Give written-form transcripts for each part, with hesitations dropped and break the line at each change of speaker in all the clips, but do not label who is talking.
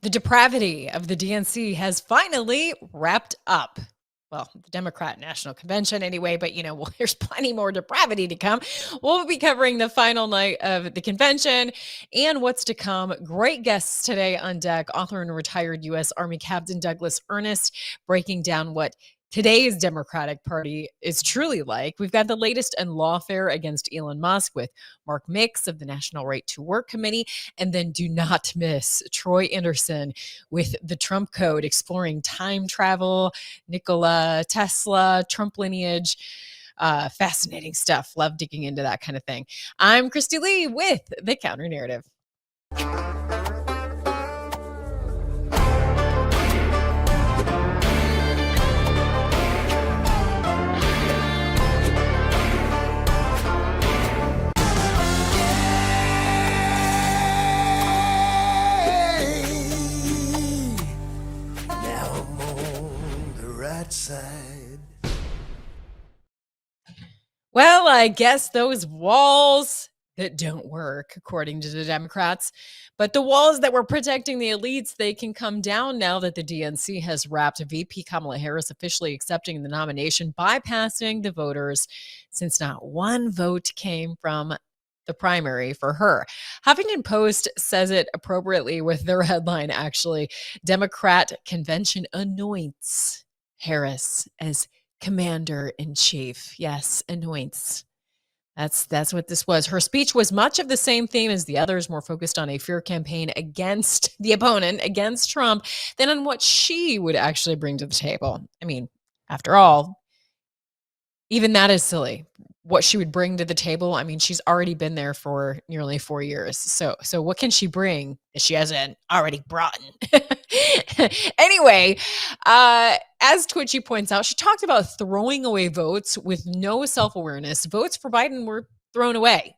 The depravity of the DNC has finally wrapped up. Well, the Democrat National Convention anyway, but there's plenty more depravity to come. We'll be covering the final night of the convention and what's to come. Great guests today on deck. Author and retired U.S. Army Captain Douglas Ernest breaking down what today's Democratic Party is truly like. We've got the latest in lawfare against Elon Musk with Mark Mix of the National Right to Work Committee. And then do not miss Troy Anderson with the Trump Code, exploring time travel, Nikola Tesla, Trump lineage. Fascinating stuff. Love digging into that kind of thing. I'm Christy Lee with the Counter Narrative.
Side.
Well, I guess those walls that don't work, according to the Democrats, but the walls that were protecting the elites, they can come down now that the DNC has wrapped VP Kamala Harris officially accepting the nomination, bypassing the voters, since not one vote came from the primary for her. Huffington Post says it appropriately with their headline, actually. Democrat convention anoints Harris as commander-in-chief. Yes, anoints. That's what this was. Her speech was much of the same theme as the others, more focused on a fear campaign against the opponent, against Trump, than on what she would actually bring to the table. I mean, after all, even that is silly. What she would bring to the table, I mean, she's already been there for nearly 4 years. So what can she bring that she hasn't already brought in? Anyway, as Twitchy points out, she talked about throwing away votes with no self-awareness. Votes for Biden were thrown away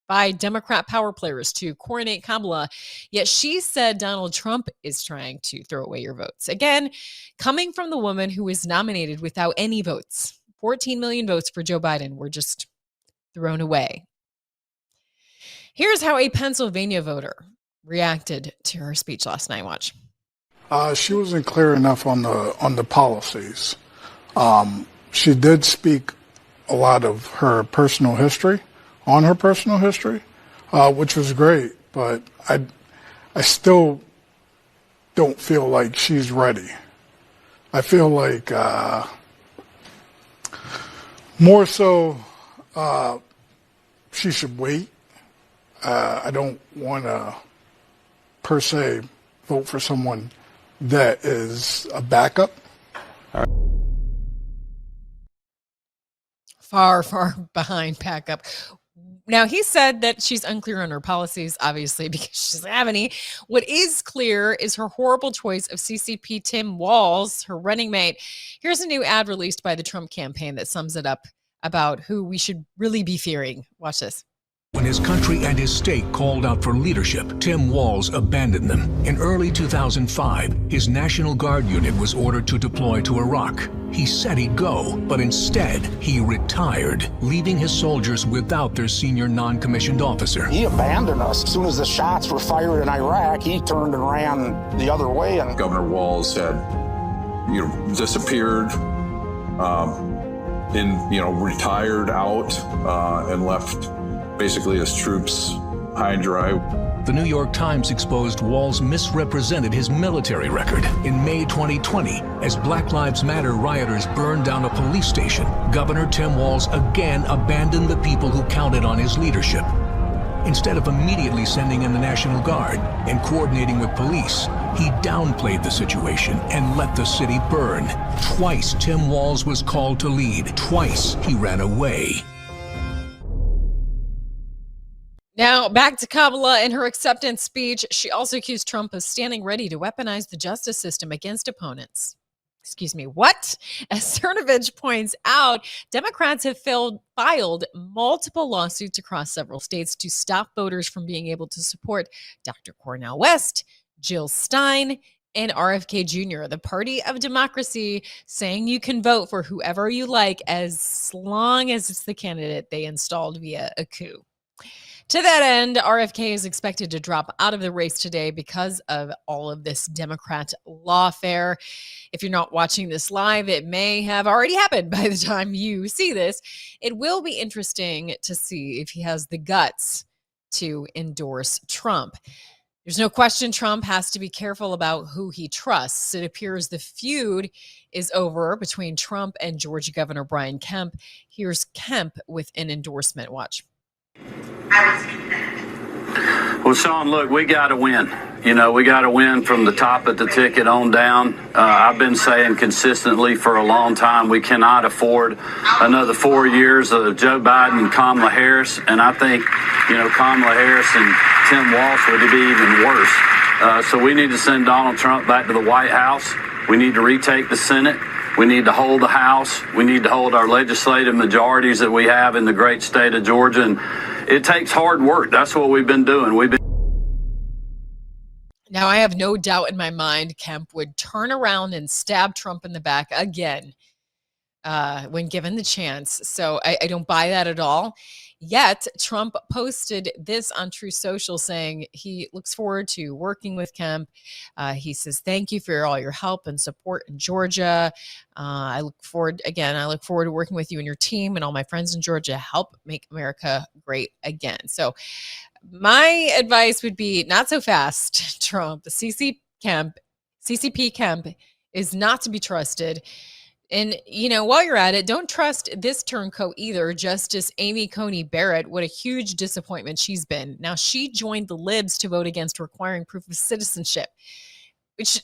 by Democrat power players to coronate Kamala. Yet she said Donald Trump is trying to throw away your votes. Again, coming from the woman who was nominated without any votes. 14 million votes for Joe Biden were just thrown away. Here's how a Pennsylvania voter reacted to her speech last night. Watch.
She wasn't clear enough on the policies. She did speak a lot of her personal history, which was great, but I still don't feel like she's ready. I feel like more so she should wait. I don't want to, per se, vote for someone that is a backup.
Far behind backup. Now, he said that she's unclear on her policies, obviously, because she doesn't have any. What is clear is her horrible choice of CCP Tim Walz, her running mate. Here's a new ad released by the Trump campaign that sums it up about who we should really be fearing. Watch this.
When his country and his state called out for leadership, Tim Walz abandoned them. In early 2005, his National Guard unit was ordered to deploy to Iraq. He said he'd go, but instead, he retired, leaving his soldiers without their senior non-commissioned officer.
He abandoned us. As soon as the shots were fired in Iraq, he turned and ran the other way. And
Governor Walz had, disappeared, retired out, and left basically his troops high and dry.
The New York Times exposed Walz misrepresented his military record. In May 2020, as Black Lives Matter rioters burned down a police station, Governor Tim Walz again abandoned the people who counted on his leadership. Instead of immediately sending in the National Guard and coordinating with police, he downplayed the situation and let the city burn. Twice Tim Walz was called to lead. Twice he ran away.
Now, back to Kamala. In her acceptance speech, she also accused Trump of standing ready to weaponize the justice system against opponents. Excuse me, what? As Cernovich points out, Democrats have filed multiple lawsuits across several states to stop voters from being able to support Dr. Cornel West, Jill Stein, and RFK Jr., the party of democracy, saying you can vote for whoever you like as long as it's the candidate they installed via a coup. To that end, RFK is expected to drop out of the race today because of all of this Democrat lawfare. If you're not watching this live, it may have already happened by the time you see this. It will be interesting to see if he has the guts to endorse Trump. There's no question Trump has to be careful about who he trusts. It appears the feud is over between Trump and Georgia Governor Brian Kemp. Here's Kemp with an endorsement. Watch.
Well, Sean, look, we got to win. You know, we got to win from the top of the ticket on down. I've been saying consistently for a long time we cannot afford another 4 years of Joe Biden and Kamala Harris. And I think, you know, Kamala Harris and Tim Walsh would be even worse. So we need to send Donald Trump back to the White House. We need to retake the Senate. We need to hold the House. We need to hold our legislative majorities that we have in the great state of Georgia. And it takes hard work. That's what we've been doing.
Now, I have no doubt in my mind Kemp would turn around and stab Trump in the back again when given the chance. So I don't buy that at all. Yet, Trump posted this on True Social saying he looks forward to working with Kemp. He says, thank you for all your help and support in Georgia. I look forward to working with you and your team and all my friends in Georgia to help make America great again. So my advice would be not so fast, Trump. CCP Kemp is not to be trusted. And, you know, while you're at it, don't trust this turncoat either. Justice Amy Coney Barrett, what a huge disappointment she's been. Now, she joined the libs to vote against requiring proof of citizenship, which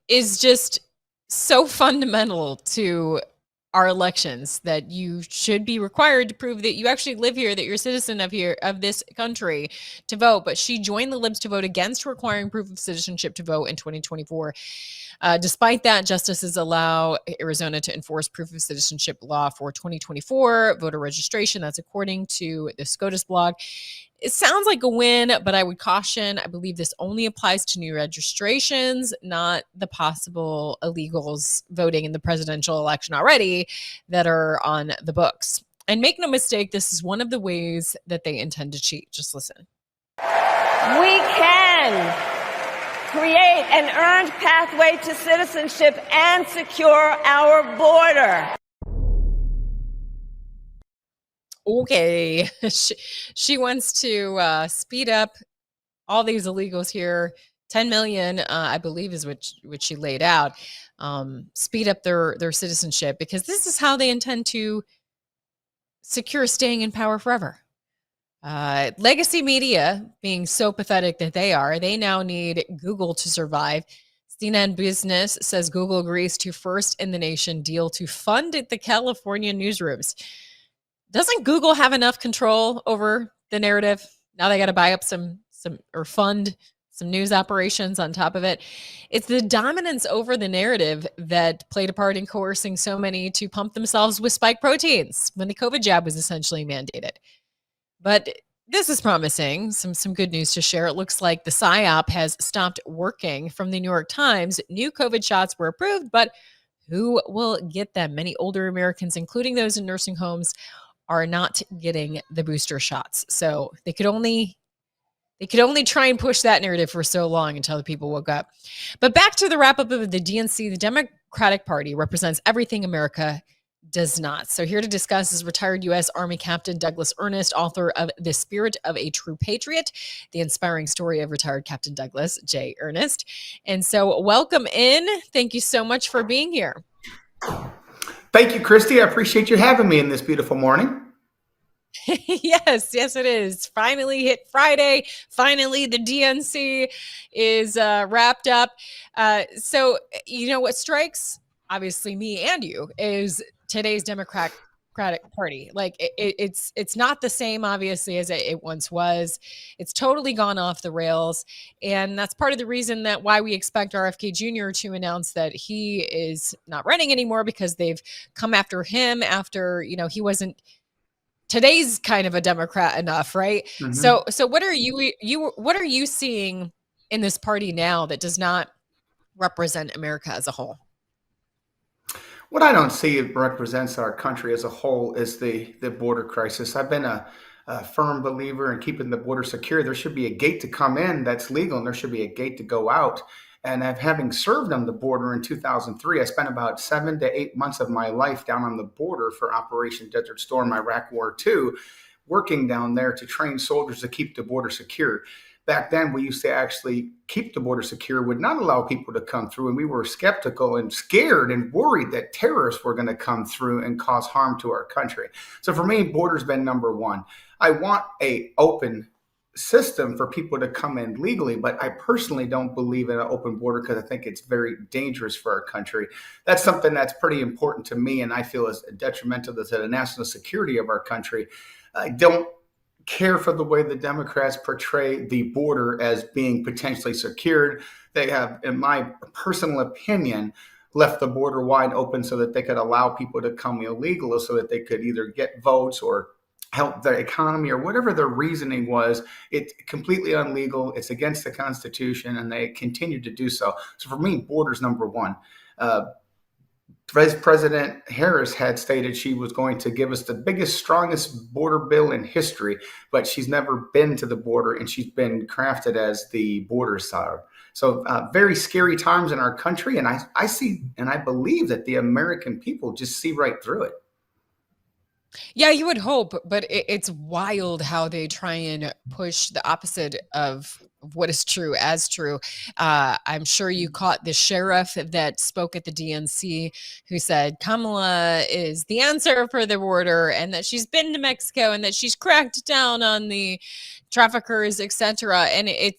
is just so fundamental to our elections, that you should be required to prove that you actually live here, that you're a citizen of this country to vote. But she joined the libs to vote against requiring proof of citizenship to vote in 2024. Despite that, justices allow Arizona to enforce proof of citizenship law for 2024 voter registration. That's according to the SCOTUS blog. It sounds like a win, but I would caution, I believe this only applies to new registrations, not the possible illegals voting in the presidential election already that are on the books. And make no mistake, this is one of the ways that they intend to cheat. Just listen.
We can create an earned pathway to citizenship and secure our border.
Okay, she wants to speed up all these illegals here. 10 million, I believe, is what she laid out. Speed up their citizenship, because this is how they intend to secure staying in power forever. Legacy media, being so pathetic that they now need Google to survive. CNN Business says Google agrees to first in the nation deal to fund the California newsrooms. Doesn't Google have enough control over the narrative? Now they got to buy up some or fund some news operations on top of it. It's the dominance over the narrative that played a part in coercing so many to pump themselves with spike proteins when the COVID jab was essentially mandated. But this is promising. Some good news to share. It looks like the PSYOP has stopped working. From the New York Times, new COVID shots were approved, but who will get them? Many older Americans, including those in nursing homes, are not getting the booster shots. So they could only try and push that narrative for so long until the people woke up. But back to the wrap up of the DNC, the Democratic Party represents everything America does not. So here to discuss is retired U.S. Army Captain Douglas Ernest, author of The Spirit of a True Patriot, the inspiring story of retired Captain Douglas J. Ernest. And so welcome in. Thank you so much for being here.
Thank you, Christy. I appreciate you having me in this beautiful morning.
Yes, it is. Finally hit Friday. Finally, the DNC is wrapped up. So, you know, what strikes, obviously, me and you is today's Democratic Party. Like, it's not the same, obviously, as it once was. It's totally gone off the rails. And that's part of the reason that why we expect RFK Jr. to announce that he is not running anymore, because they've come after him after, you know, he wasn't today's kind of a Democrat enough, right? Mm-hmm. So what are you seeing in this party now that does not represent America as a whole?
What I don't see it represents our country as a whole is the border crisis. I've been a a firm believer in keeping the border secure. There should be a gate to come in that's legal, and there should be a gate to go out. And having served on the border in 2003, I spent about 7 to 8 months of my life down on the border for Operation Desert Storm, Iraq War II, working down there to train soldiers to keep the border secure. Back then, we used to actually keep the border secure, would not allow people to come through. And we were skeptical and scared and worried that terrorists were going to come through and cause harm to our country. So for me, border's been number one. I want a open system for people to come in legally, but I personally don't believe in an open border because I think it's very dangerous for our country. That's something that's pretty important to me, and I feel is detrimental to the national security of our country. I don't care for the way the Democrats portray the border as being potentially secured. They have, in my personal opinion, left the border wide open so that they could allow people to come illegal so that they could either get votes or help the economy or whatever their reasoning was. It's completely illegal. It's against the Constitution, and they continue to do so. So for me, border's number one. Vice President Harris had stated she was going to give us the biggest, strongest border bill in history, but she's never been to the border, and she's been crafted as the border czar. So very scary times in our country, and I see and I believe that the American people just see right through it.
Yeah, you would hope, but it's wild how they try and push the opposite of what is true as true. I'm sure you caught the sheriff that spoke at the DNC who said Kamala is the answer for the border and that she's been to Mexico and that she's cracked down on the traffickers, etc. And it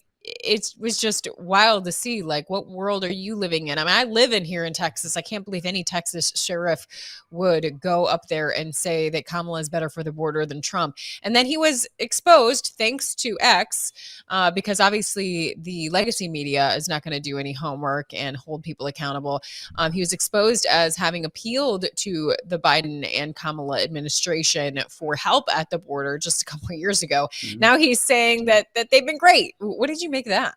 was just wild to see, like, what world are you living in? I mean, I live in here in Texas. I can't believe any Texas sheriff would go up there and say that Kamala is better for the border than Trump. And then he was exposed thanks to X, because obviously the legacy media is not going to do any homework and hold people accountable. He was exposed as having appealed to the Biden and Kamala administration for help at the border just a couple of years ago. Mm-hmm. Now he's saying that they've been great. What did you make of that?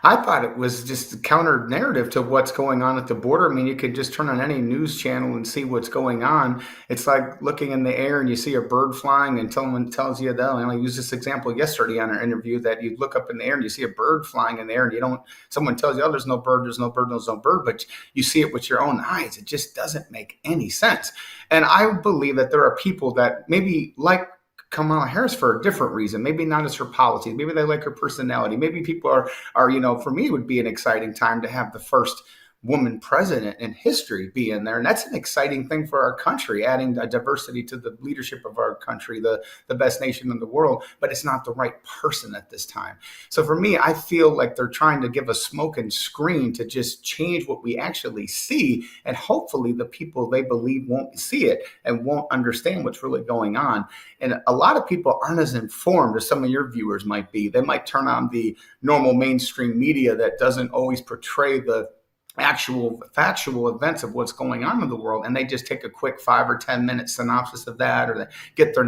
I thought it was just a counter narrative to what's going on at the border. I mean, you could just turn on any news channel and see what's going on. It's like looking in the air and you see a bird flying and someone tells you that. And I used this example yesterday on our interview that you look up in the air and you see a bird flying in the air and someone tells you, oh, there's no bird, there's no bird, there's no bird, but you see it with your own eyes. It just doesn't make any sense. And I believe that there are people that maybe like Kamala Harris for a different reason. Maybe not as her policies. Maybe they like her personality. Maybe people are, for me, it would be an exciting time to have the first woman president in history be in there. And that's an exciting thing for our country, adding a diversity to the leadership of our country, the best nation in the world, but it's not the right person at this time. So for me, I feel like they're trying to give a smoke and screen to just change what we actually see. And hopefully the people they believe won't see it and won't understand what's really going on. And a lot of people aren't as informed as some of your viewers might be. They might turn on the normal mainstream media that doesn't always portray the actual factual events of what's going on in the world, and they just take a quick 5 or 10 minute synopsis of that, or they get their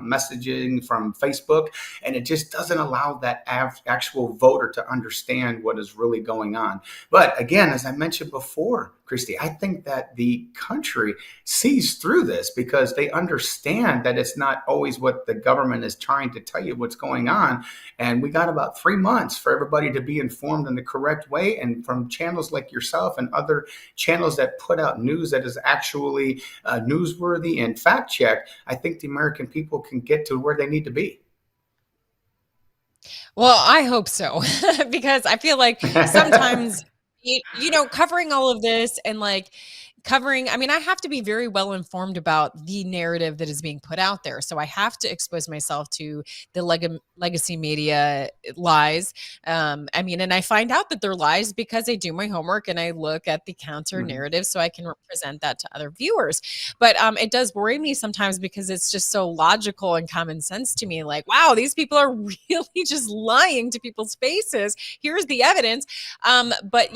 messaging from Facebook, and it just doesn't allow that actual voter to understand what is really going on. But again, as I mentioned before, Christy, I think that the country sees through this because they understand that it's not always what the government is trying to tell you what's going on. And we got about 3 months for everybody to be informed in the correct way. And from channels like yourself and other channels that put out news that is actually newsworthy and fact checked, I think the American people can get to where they need to be.
Well, I hope so, because I feel like sometimes covering all of this and I mean, I have to be very well informed about the narrative that is being put out there. So I have to expose myself to the legacy media lies. And I find out that they're lies because I do my homework and I look at the counter narrative so I can represent that to other viewers. But it does worry me sometimes because it's just so logical and common sense to me. Like, wow, these people are really just lying to people's faces. Here's the evidence. But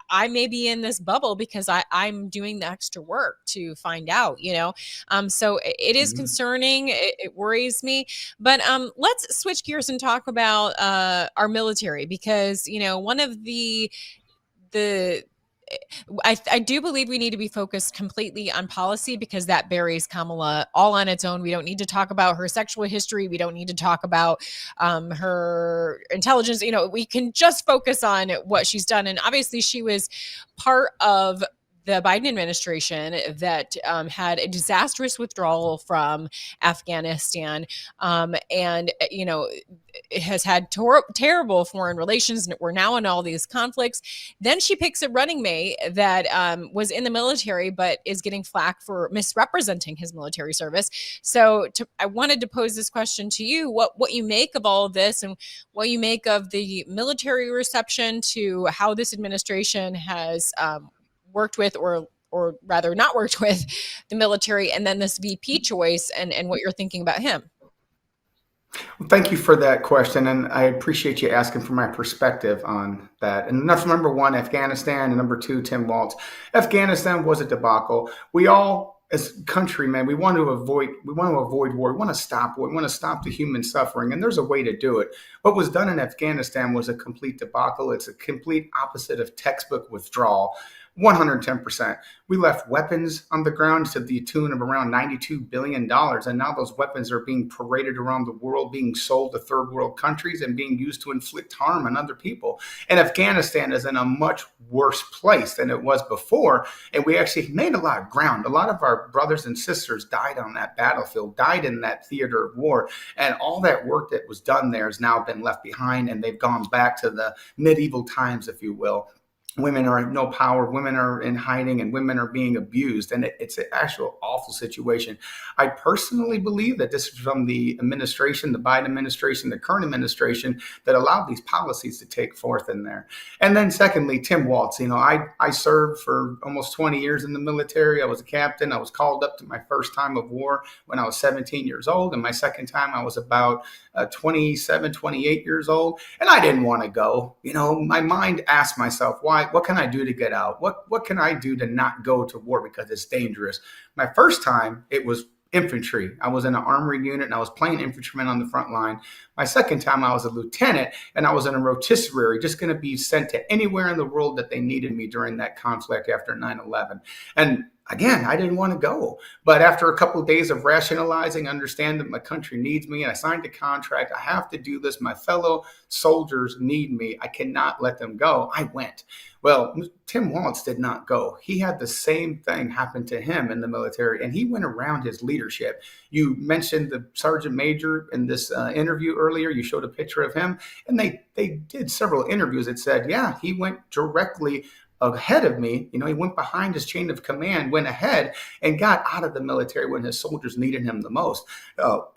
I may be in this bubble because I'm doing the extra work to find out, so it is concerning. It worries me, but let's switch gears and talk about our military, because one of the I do believe we need to be focused completely on policy, because that buries Kamala all on its own. We don't need to talk about her sexual history. We don't need to talk about her intelligence. We can just focus on what she's done. And obviously, she was part of the Biden administration that had a disastrous withdrawal from Afghanistan, and it has had terrible foreign relations, and we're now in all these conflicts. Then she picks a running mate that was in the military but is getting flack for misrepresenting his military service. So I wanted to pose this question to you: what you make of all of this, and what you make of the military reception to how this administration has worked with, or rather not worked with, the military, and then this VP choice, and what you're thinking about him.
Well, thank you for that question, and I appreciate you asking for my perspective on that. And that's number one, Afghanistan, and number two, Tim Walz. Afghanistan was a debacle. We all, as countrymen, we want to avoid war. We want to stop war. We want to stop the human suffering, and there's a way to do it. What was done in Afghanistan was a complete debacle. It's a complete opposite of textbook withdrawal. 110%. We left weapons on the ground to the tune of around $92 billion. And now those weapons are being paraded around the world, being sold to third world countries and being used to inflict harm on other people. And Afghanistan is in a much worse place than it was before. And we actually made a lot of ground. A lot of our brothers and sisters died on that battlefield, died in that theater of war. And all that work that was done there has now been left behind. And they've gone back to the medieval times, if you will. Women are no power, women are in hiding, and women are being abused. And it's an actual awful situation. I personally believe that this is from the administration, the Biden administration, the current administration, that allowed these policies to take forth in there. And then secondly, Tim Walz. I served for almost 20 years in the military. I was a captain. I was called up to my first time of war when I was 17 years old. And my second time, I was about 27, 28 years old. And I didn't want to go. My mind asked myself, why? What can I do to get out? What can I do to not go to war because it's dangerous? My first time, it was infantry. I was in an armory unit and I was playing infantryman on the front line. My second time, I was a lieutenant and I was in a rotisserie, just going to be sent to anywhere in the world that they needed me during that conflict after 9/11. And again, I didn't want to go. But after a couple of days of rationalizing, understand that my country needs me, and I signed a contract. I have to do this. My fellow soldiers need me. I cannot let them go. I went. Well, Tim Walz did not go. He had the same thing happen to him in the military, and he went around his leadership. You mentioned the sergeant major in this interview earlier. You showed a picture of him, and they did several interviews that said, yeah, he went directly ahead of me. He went behind his chain of command, went ahead and got out of the military when his soldiers needed him the most.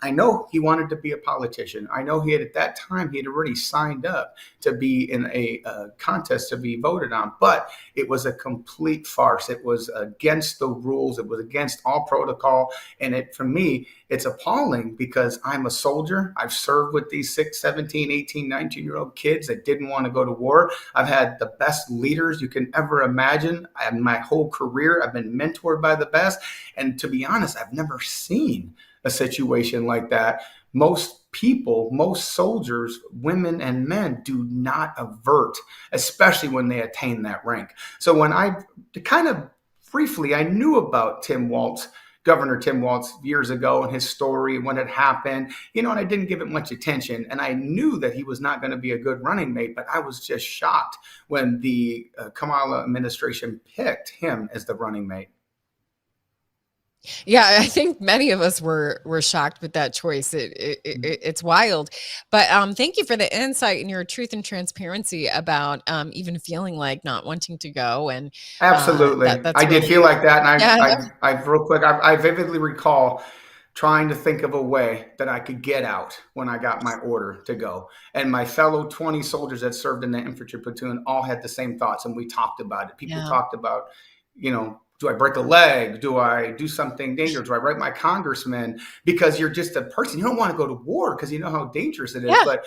I know he wanted to be a politician. I know at that time, he had already signed up to be in a contest to be voted on, but it was a complete farce. It was against the rules. It was against all protocol. And for me, it's appalling because I'm a soldier. I've served with these 6, 17, 18, 19-year-old kids that didn't want to go to war. I've had the best leaders you can ever imagine. My whole career, I've been mentored by the best. And to be honest, I've never seen a situation like that. Most people, most soldiers, women and men, do not avert, especially when they attain that rank. So when I knew about Tim Walz, Governor Tim Walz, years ago, and his story and what had happened, and I didn't give it much attention. And I knew that he was not going to be a good running mate, but I was just shocked when the Kamala administration picked him as the running mate.
Yeah, I think many of us were shocked with that choice. It's wild. But thank you for the insight and your truth and transparency about even feeling like not wanting to go. And
absolutely, I did feel like that. And I real quick, I vividly recall trying to think of a way that I could get out when I got my order to go. And my fellow 20 soldiers that served in the infantry platoon all had the same thoughts, and we talked about it. People talked about, do I break a leg? Do I do something dangerous? Do I write my congressman? Because you're just a person. You don't want to go to war because you know how dangerous it is. Yeah. But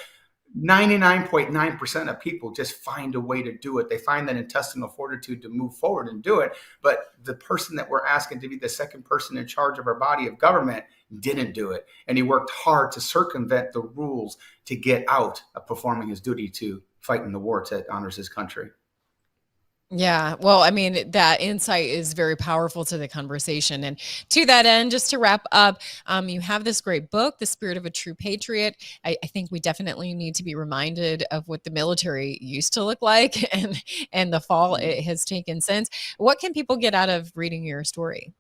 99.9% of people just find a way to do it. They find that intestinal fortitude to move forward and do it. But the person that we're asking to be the second person in charge of our body of government didn't do it. And he worked hard to circumvent the rules to get out of performing his duty to fight in the war that honors his country.
Yeah. Well, I mean, that insight is very powerful to the conversation. And to that end, just to wrap up, you have this great book, The Spirit of a True Patriot. I think we definitely need to be reminded of what the military used to look like and the fall it has taken since. What can people get out of reading your story?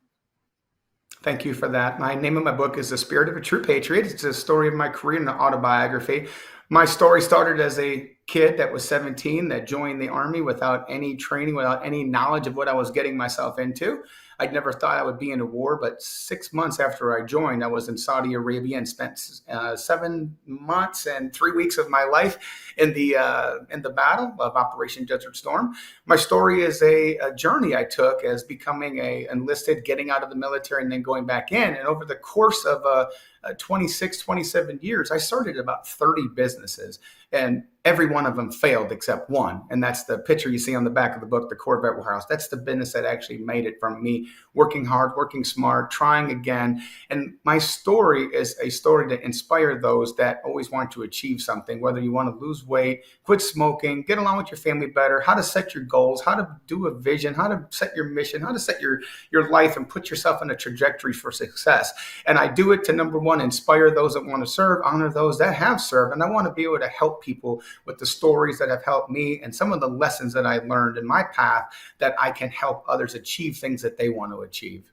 Thank you for that. My name of my book is The Spirit of a True Patriot. It's a story of my career and an autobiography. My story started as a kid that was 17 that joined the Army without any training, without any knowledge of what I was getting myself into. I'd never thought I would be in a war, but 6 months after I joined, I was in Saudi Arabia and spent 7 months and 3 weeks of my life in the battle of Operation Desert Storm. My story is a journey I took as becoming a enlisted, getting out of the military, and then going back in. And over the course of 26, 27 years, I started about 30 businesses, and every one of them failed except one. And that's the picture you see on the back of the book, the Corvette Warehouse. That's the business that actually made it from me working hard, working smart, trying again. And my story is a story to inspire those that always want to achieve something, whether you want to lose weight, quit smoking, get along with your family better, how to set your goals, how to do a vision, how to set your mission, how to set your life and put yourself in a trajectory for success. And I do it to, number one, inspire those that want to serve, honor those that have served. And I want to be able to help people with the stories that have helped me and some of the lessons that I learned in my path that I can help others achieve things that they want to achieve.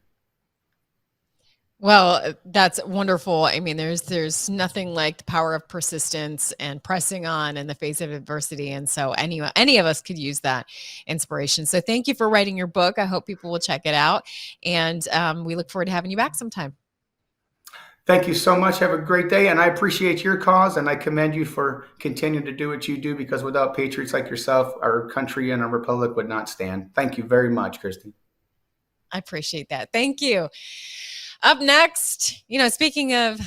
Well, that's wonderful. I mean, there's nothing like the power of persistence and pressing on in the face of adversity. And so any of us could use that inspiration. So thank you for writing your book. I hope people will check it out. And we look forward to having you back sometime.
Thank you so much. Have a great day. And I appreciate your cause, and I commend you for continuing to do what you do, because without patriots like yourself, our country and our republic would not stand. Thank you very much, Christy.
I appreciate that. Thank you. Up next, speaking of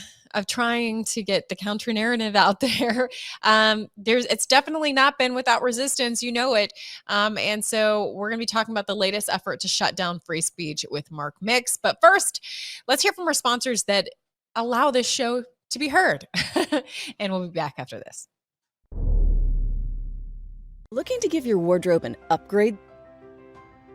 trying to get the counter narrative out there, it's definitely not been without resistance, it. And so we're going to be talking about the latest effort to shut down free speech with Mark Mix. But first, let's hear from our sponsors that allow this show to be heard. And we'll be back after this.
Looking to give your wardrobe an upgrade?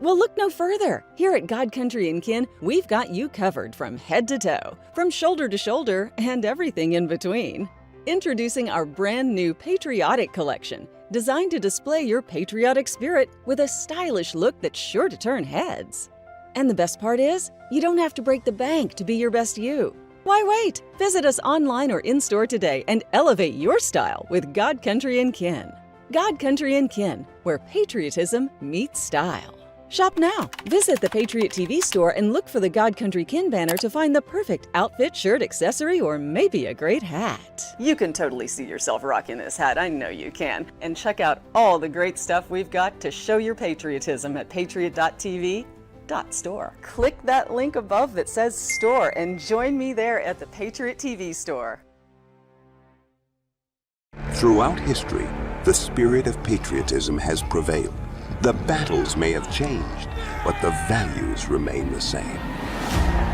Well, look no further. Here at God Country & Kin, we've got you covered from head to toe, from shoulder to shoulder, and everything in between. Introducing our brand new Patriotic Collection, designed to display your patriotic spirit with a stylish look that's sure to turn heads. And the best part is, you don't have to break the bank to be your best you. Why wait? Visit us online or in-store today and elevate your style with God Country & Kin. God Country & Kin, where patriotism meets style. Shop now. Visit the Patriot TV store and look for the God Country Kin banner to find the perfect outfit, shirt, accessory, or maybe a great hat. You can totally see yourself rocking this hat. I know you can. And check out all the great stuff we've got to show your patriotism at patriot.tv.store. Click that link above that says store and join me there at the Patriot TV store.
Throughout history, the spirit of patriotism has prevailed. The battles may have changed, but the values remain the same.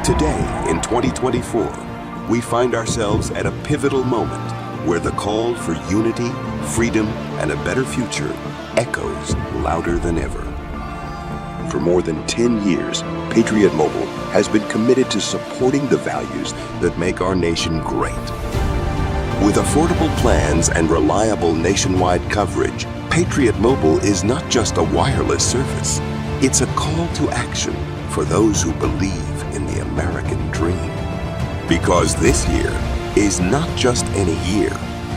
Today, in 2024, we find ourselves at a pivotal moment where the call for unity, freedom, and a better future echoes louder than ever. For more than 10 years, Patriot Mobile has been committed to supporting the values that make our nation great. With affordable plans and reliable nationwide coverage, Patriot Mobile is not just a wireless service. It's a call to action for those who believe in the American dream. Because this year is not just any year,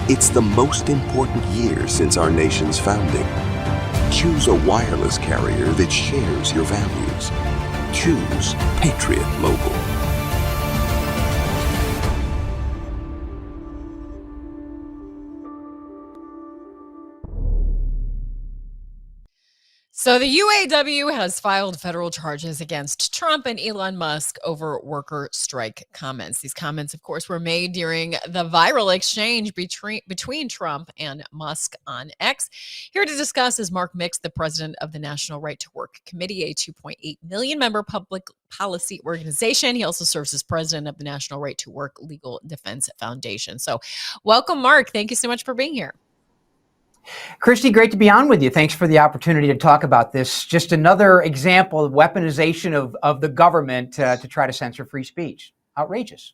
it's the most important year since our nation's founding. Choose a wireless carrier that shares your values. Choose Patriot Mobile.
So the UAW has filed federal charges against Trump and Elon Musk over worker strike comments. These comments, of course, were made during the viral exchange between Trump and Musk on X. Here to discuss is Mark Mix, the president of the National Right to Work Committee, a 2.8 million member public policy organization. He also serves as president of the National Right to Work Legal Defense Foundation. So welcome, Mark. Thank you so much for being here.
Christy, great to be on with you. Thanks for the opportunity to talk about this. Just another example of weaponization of the government to try to censor free speech. Outrageous.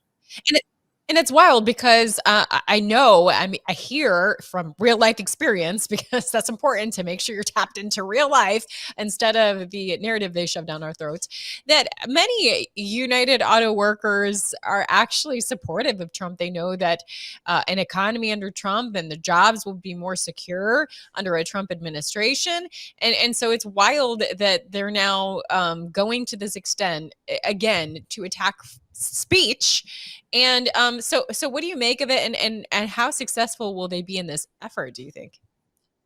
And and it's wild because I know, I mean, I hear from real life experience, because that's important to make sure you're tapped into real life instead of the narrative they shove down our throats, that many United Auto Workers are actually supportive of Trump. They know that an economy under Trump and the jobs will be more secure under a Trump administration. And so it's wild that they're now going to this extent, again, to attack speech. And so what do you make of it, and how successful will they be in this effort, do you think?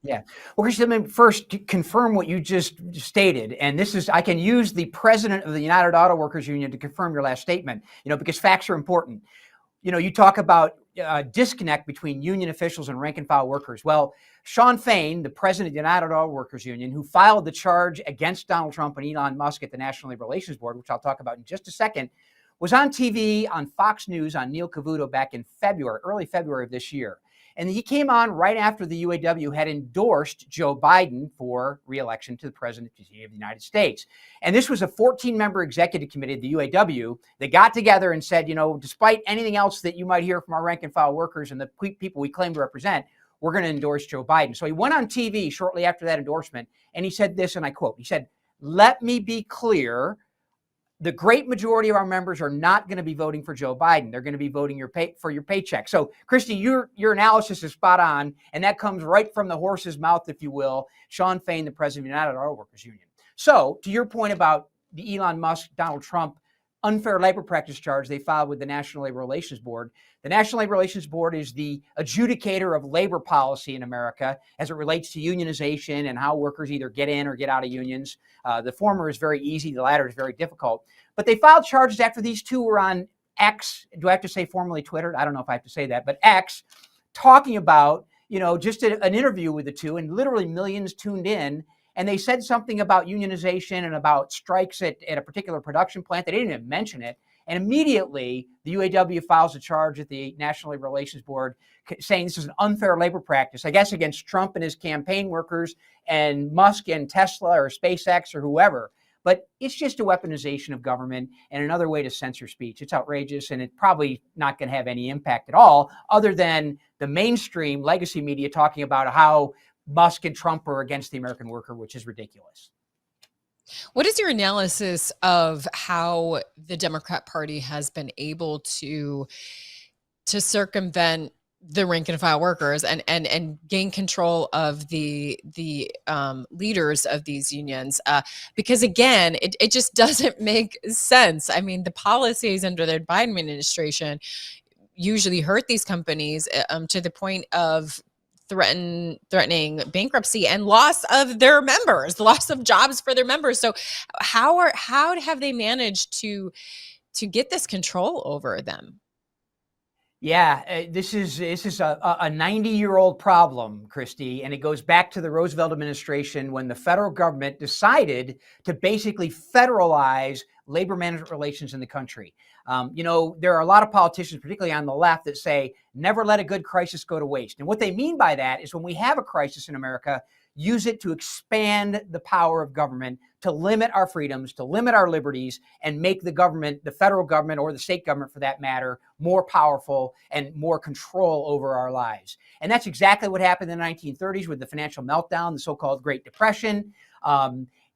Yeah. Well, Christy, let me first confirm what you just stated. And this is, I can use the president of the United Auto Workers Union to confirm your last statement, because facts are important. You talk about disconnect between union officials and rank and file workers. Well, Sean Fain, the president of the United Auto Workers Union, who filed the charge against Donald Trump and Elon Musk at the National Labor Relations Board, which I'll talk about in just a second, was on TV on Fox News on Neil Cavuto back in early February of this year. And he came on right after the UAW had endorsed Joe Biden for re-election to the presidency of the United States. And this was a 14-member executive committee of the UAW that got together and said, despite anything else that you might hear from our rank and file workers and the people we claim to represent, we're going to endorse Joe Biden. So he went on TV shortly after that endorsement, and he said this, and I quote, he said, "Let me be clear. The great majority of our members are not going to be voting for Joe Biden. They're going to be voting for your paycheck." So, Christy, your analysis is spot on, and that comes right from the horse's mouth, if you will, Sean Fain, the president of the United Auto Workers Union. So, to your point about the Elon Musk, Donald Trump unfair labor practice charge they filed with the National Labor Relations Board. The National Labor Relations Board is the adjudicator of labor policy in America as it relates to unionization and how workers either get in or get out of unions. The former is very easy. The latter is very difficult. But they filed charges after these two were on X. Do I have to say formerly Twitter? I don't know if I have to say that, but X, talking about, just an interview with the two, and literally millions tuned in. And they said something about unionization and about strikes at a particular production plant. They didn't even mention it. And immediately, the UAW files a charge at the National Labor Relations Board saying this is an unfair labor practice, I guess, against Trump and his campaign workers and Musk and Tesla or SpaceX or whoever. But it's just a weaponization of government and another way to censor speech. It's outrageous, and it's probably not going to have any impact at all, other than the mainstream legacy media talking about how Musk and Trump are against the American worker, which is ridiculous.
What is your analysis of how the Democrat Party has been able to circumvent the rank and file workers and gain control of the leaders of these unions? Because again, it just doesn't make sense. I mean, the policies under the Biden administration usually hurt these companies to the point of threatening bankruptcy and loss of their members, the loss of jobs for their members. So how have they managed to get this control over them?
Yeah, this is a 90-year-old problem, Christy, and it goes back to the Roosevelt administration when the federal government decided to basically federalize labor management relations in the country. There are a lot of politicians, particularly on the left, that say, never let a good crisis go to waste. And what they mean by that is when we have a crisis in America, use it to expand the power of government, to limit our freedoms, to limit our liberties, and make the government, the federal government or the state government for that matter, more powerful and more control over our lives. And that's exactly what happened in the 1930s with the financial meltdown, the so-called Great Depression.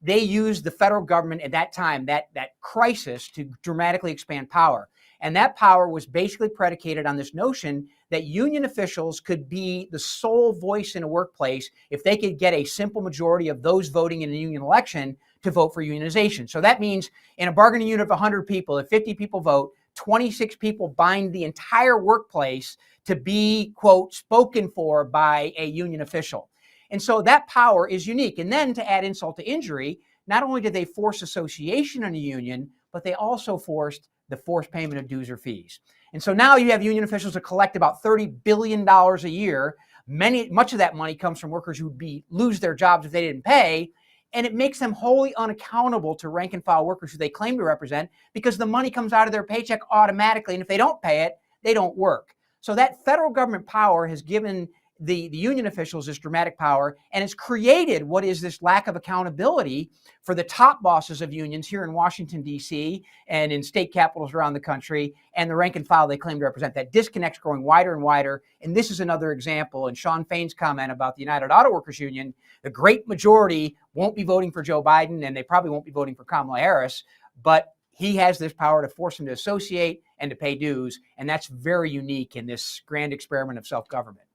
They used the federal government at that time, that crisis, to dramatically expand power. And that power was basically predicated on this notion that union officials could be the sole voice in a workplace if they could get a simple majority of those voting in a union election to vote for unionization. So that means in a bargaining unit of 100 people, if 50 people vote, 26 people bind the entire workplace to be, quote, spoken for by a union official. And so that power is unique. And then to add insult to injury, not only did they force association in a union, but they also forced the forced payment of dues or fees. And so now you have union officials that collect about $30 billion a year. Much of that money comes from workers who'd lose their jobs if they didn't pay. And it makes them wholly unaccountable to rank and file workers who they claim to represent because the money comes out of their paycheck automatically. And if they don't pay it, they don't work. So that federal government power has given the union officials this dramatic power, and it's created what is this lack of accountability for the top bosses of unions here in Washington, D.C., and in state capitals around the country, and the rank and file they claim to represent. That disconnect's growing wider and wider, and this is another example. And Sean Fain's comment about the United Auto Workers Union, the great majority won't be voting for Joe Biden, and they probably won't be voting for Kamala Harris, but he has this power to force them to associate and to pay dues, and that's very unique in this grand experiment of self-government.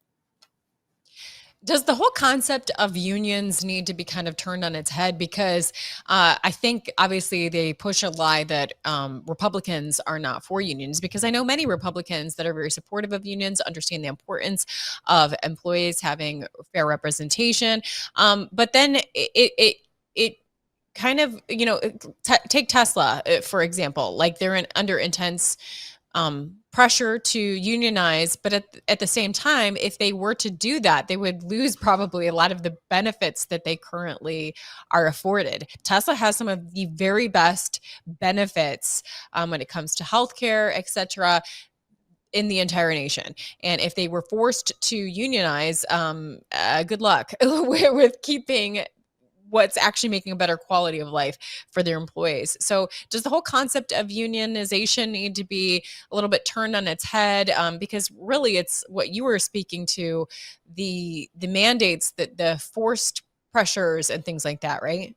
Does the whole concept of unions need to be kind of turned on its head? Because I think obviously they push a lie that Republicans are not for unions, because I know many Republicans that are very supportive of unions, understand the importance of employees having fair representation. But then it kind of, take Tesla, for example, like they're under intense pressure to unionize, but at the same time, if they were to do that, they would lose probably a lot of the benefits that they currently are afforded. Tesla has some of the very best benefits when it comes to healthcare, et cetera, in the entire nation. And if they were forced to unionize, good luck with keeping what's actually making a better quality of life for their employees. So does the whole concept of unionization need to be a little bit turned on its head? Because really it's what you were speaking to, the mandates, that the forced pressures and things like that, right?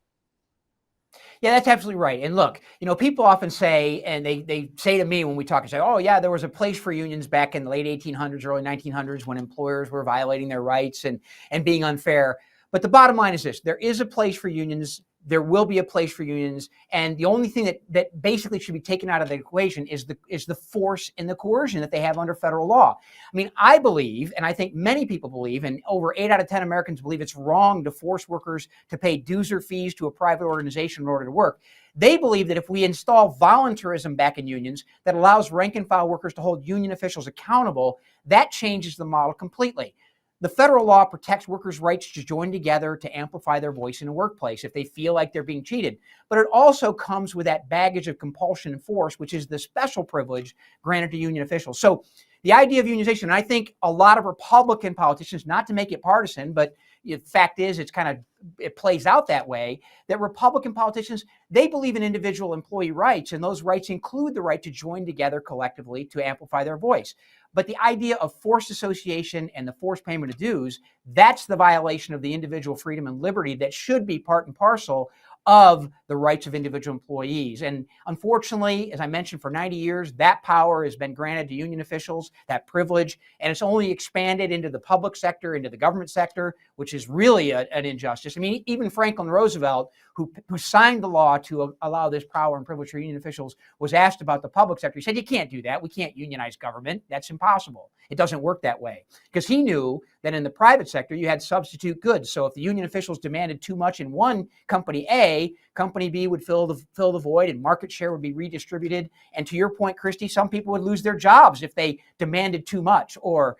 Yeah, that's absolutely right. And look, people often say, and they say to me when we talk, and say, oh yeah, there was a place for unions back in the late 1800s, early 1900s, when employers were violating their rights and being unfair. But the bottom line is this: there is a place for unions. There will be a place for unions. And the only thing that basically should be taken out of the equation is the force and the coercion that they have under federal law. I mean, I believe, and I think many people believe, and over 8 out of 10 Americans believe, it's wrong to force workers to pay dues or fees to a private organization in order to work. They believe that if we install voluntarism back in unions that allows rank and file workers to hold union officials accountable, that changes the model completely. The federal law protects workers' rights to join together to amplify their voice in a workplace if they feel like they're being cheated. But it also comes with that baggage of compulsion and force, which is the special privilege granted to union officials. So the idea of unionization, and I think a lot of Republican politicians, not to make it partisan, but the fact is it plays out that way, that Republican politicians, they believe in individual employee rights, and those rights include the right to join together collectively to amplify their voice. But the idea of forced association and the forced payment of dues, that's the violation of the individual freedom and liberty that should be part and parcel of the rights of individual employees. And unfortunately, as I mentioned, for 90 years, that power has been granted to union officials, that privilege, and it's only expanded into the public sector, into the government sector, which is really an injustice. I mean, even Franklin Roosevelt, who signed the law to allow this power and privilege for union officials, was asked about the public sector. He said, you can't do that. We can't unionize government. That's impossible. It doesn't work that way. Because he knew that in the private sector, you had substitute goods. So if the union officials demanded too much in one company A, company B would fill the void, and market share would be redistributed. And to your point, Christy, some people would lose their jobs if they demanded too much, or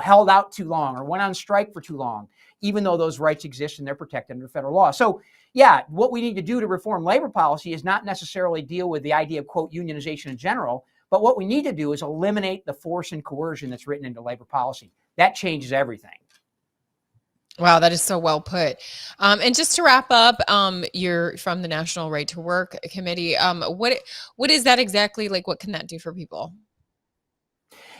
held out too long, or went on strike for too long, even though those rights exist and they're protected under federal law. So yeah, what we need to do to reform labor policy is not necessarily deal with the idea of, quote, unionization in general, but what we need to do is eliminate the force and coercion that's written into labor policy. That changes everything.
Wow, that is so well put. And just to wrap up, you're from the National Right to Work Committee. What is that exactly? Like, what can that do for people?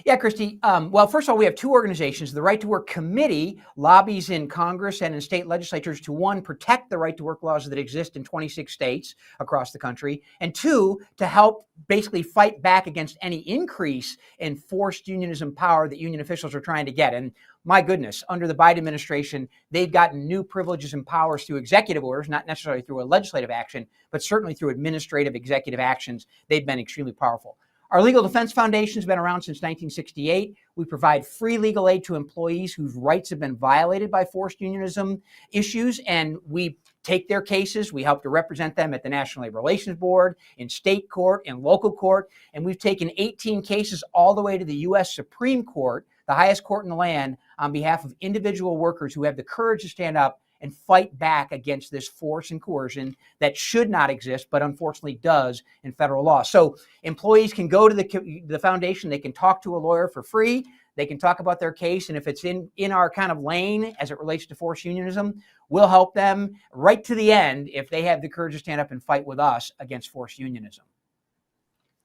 Yeah, Christy. Well, first of all, we have two organizations. The Right to Work Committee lobbies in Congress and in state legislatures to, one, protect the right to work laws that exist in 26 states across the country, and two, to help basically fight back against any increase in forced unionism power that union officials are trying to get. And my goodness, under the Biden administration, they've gotten new privileges and powers through executive orders, not necessarily through a legislative action, but certainly through administrative executive actions. They've been extremely powerful. Our Legal Defense Foundation has been around since 1968. We provide free legal aid to employees whose rights have been violated by forced unionism issues, and we take their cases. We help to represent them at the National Labor Relations Board, in state court, in local court, and we've taken 18 cases all the way to the U.S. Supreme Court, the highest court in the land, on behalf of individual workers who have the courage to stand up and fight back against this force and coercion that should not exist, but unfortunately does in federal law. So employees can go to the foundation, they can talk to a lawyer for free. They can talk about their case, and if it's in our kind of lane as it relates to forced unionism, we'll help them right to the end if they have the courage to stand up and fight with us against forced unionism.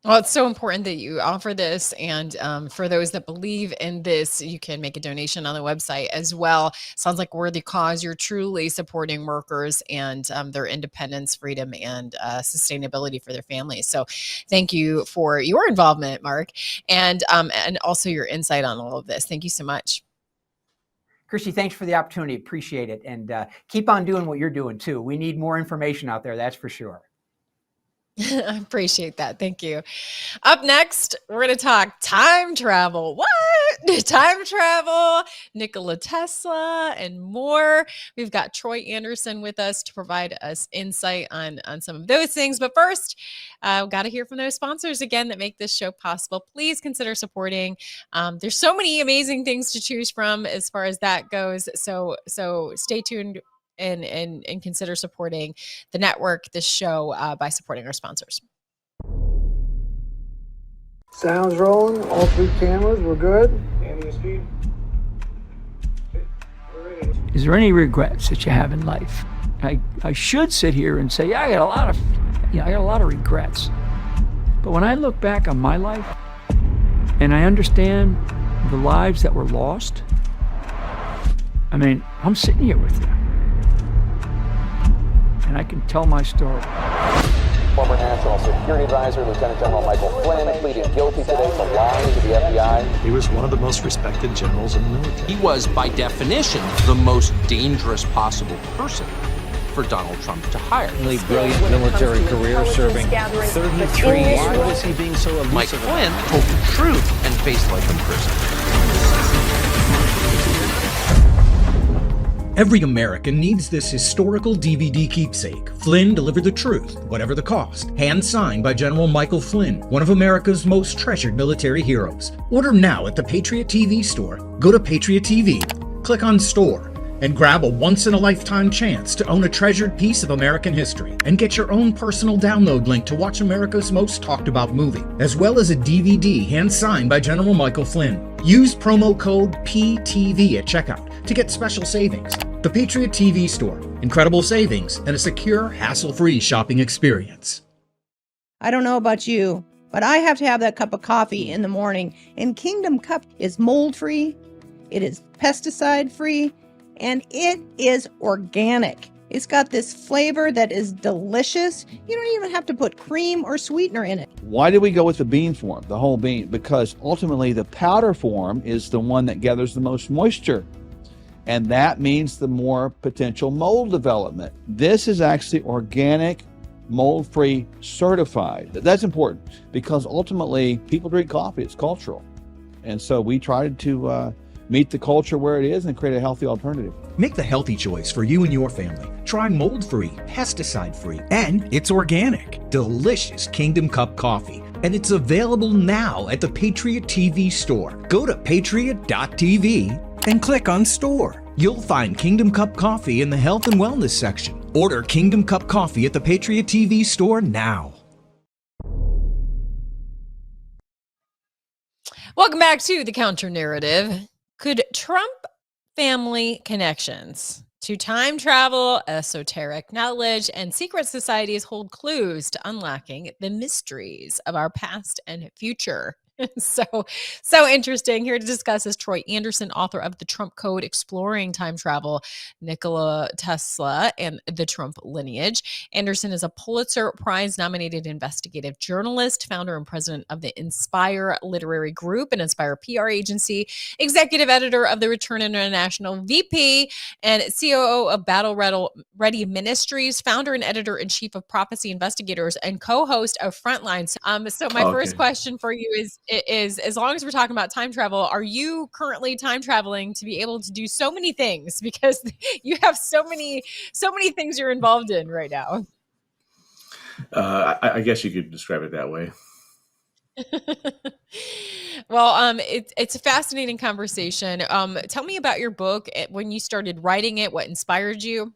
Well, it's so important that you offer this. And for those that believe in this, you can make a donation on the website as well. Sounds like a worthy cause. You're truly supporting workers and their independence, freedom, and sustainability for their families. So thank you for your involvement, Mark, and also your insight on all of this. Thank you so much.
Christy, thanks for the opportunity. Appreciate it. And keep on doing what you're doing, too. We need more information out there, that's for sure.
I appreciate that. Thank you. Up next, we're going to talk time travel. What? Time travel, Nikola Tesla, and more. We've got Troy Anderson with us to provide us insight on some of those things. But first, we've got to hear from those sponsors again that make this show possible. Please consider supporting. There's so many amazing things to choose from as far as that goes. So stay tuned and consider supporting the network, this show, by supporting our sponsors.
Sounds rolling. All 3 cameras. We're good.
Is there any regrets that you have in life? I should sit here and say, yeah, I got a lot of regrets. But when I look back on my life and I understand the lives that were lost, I mean, I'm sitting here with you. And I can tell my story.
Former National Security Advisor, Lieutenant General Michael Flynn, pleaded guilty today to lying to the FBI.
He was one of the most respected generals in the military.
He was, by definition, the most dangerous possible person for Donald Trump to hire.
Really brilliant military career, serving 33 years.
Why was he being so elusive?
Mike Flynn told the truth and faced life in prison.
Every American needs this historical DVD keepsake. Flynn delivered the truth, whatever the cost. Hand-signed by General Michael Flynn, one of America's most treasured military heroes. Order now at the Patriot TV store. Go to Patriot TV, click on Store, and grab a once-in-a-lifetime chance to own a treasured piece of American history. And get your own personal download link to watch America's most talked-about movie, as well as a DVD hand-signed by General Michael Flynn. Use promo code PTV at checkout to get special savings. The Patriot TV store. Incredible savings and a secure, hassle-free shopping experience.
I don't know about you, but I have to have that cup of coffee in the morning. And Kingdom Cup is mold-free, it is pesticide-free, and it is organic. It's got this flavor that is delicious. You don't even have to put cream or sweetener in it.
Why did we go with the bean form, the whole bean? Because ultimately the powder form is the one that gathers the most moisture. And that means the more potential mold development. This is actually organic, mold-free, certified. That's important because ultimately people drink coffee. It's cultural. And so we tried to meet the culture where it is and create a healthy alternative.
Make the healthy choice for you and your family. Try mold-free, pesticide-free, and it's organic. Delicious Kingdom Cup coffee. And it's available now at the Patriot TV store. Go to patriot.tv and click on Store. You'll find Kingdom Cup coffee in the health and wellness section. Order Kingdom Cup coffee at the Patriot TV store now.
Welcome back to the Counter Narrative. Could Trump family connections to time travel, esoteric knowledge, and secret societies hold clues to unlocking the mysteries of our past and future? So interesting. Here to discuss is Troy Anderson, author of The Trump Code, Exploring Time Travel, Nikola Tesla, and the Trump Lineage. Anderson is a Pulitzer Prize-nominated investigative journalist, founder and president of the Inspire Literary Group, an Inspire PR agency, executive editor of the Return International, VP, and COO of Battle Ready Ministries, founder and editor-in-chief of Prophecy Investigators, and co-host of Frontlines. So my first question for you is, as long as we're talking about time travel, are you currently time traveling to be able to do so many things? Because you have so many things you're involved in right now.
I guess you could describe it that way.
Well, it's a fascinating conversation. Tell me about your book, when you started writing it, what inspired you?